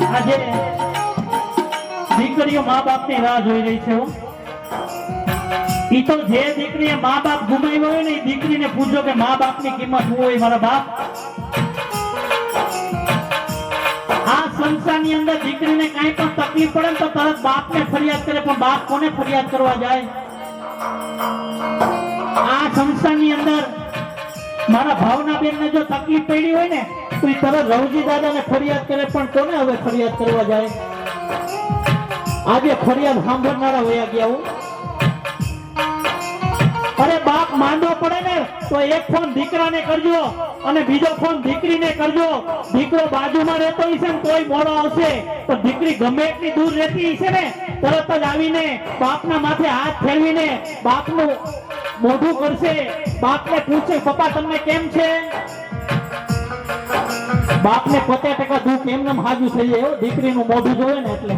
આજે દીકરીઓ મા બાપ ની રાહ જોઈ રહી છે ઈ તો જે દીકરીએ મા બાપ ગુમાવ્યો હોય ને એ દીકરીને પૂછો કે મા બાપ ની કિંમત શું હોય મારા બાપ આ સંસારની અંદર દીકરીને કાંઈ પણ તકલીફ પડે તો તરત બાપને ફરિયાદ કરે પણ બાપ કોને ફરિયાદ કરવા જાય આ સંસારની અંદર મારા ભાવનાબેન ને જો તકલીફ પડી હોય ને તો એ તરત રવજી દાદાને ફરિયાદ કરે પણ કોને હવે ફરિયાદ કરવા જાય આજે ફરિયાદ સાંભળનારા વયા ગયા હું અરે બાપ માંદો પડે ને તો એક ફોન દીકરાને કરજો અને બીજો ફોન દીકરીને કરજો દીકરો બાજુમાં રહેતો હશે ને તોય મોડો આવશે તો દીકરી ગમે એટલી દૂર રહેતી હશે ને તરત જ આવીને બાપના માથે હાથ ફેરવીને બાપનું મોઢું કરશે બાપને પૂછે પપ્પા તમને કેમ છે બાપને 50% દુઃખ એમને હાજુ થઈ જાય દીકરીનું મોઢું જોવે ને એટલે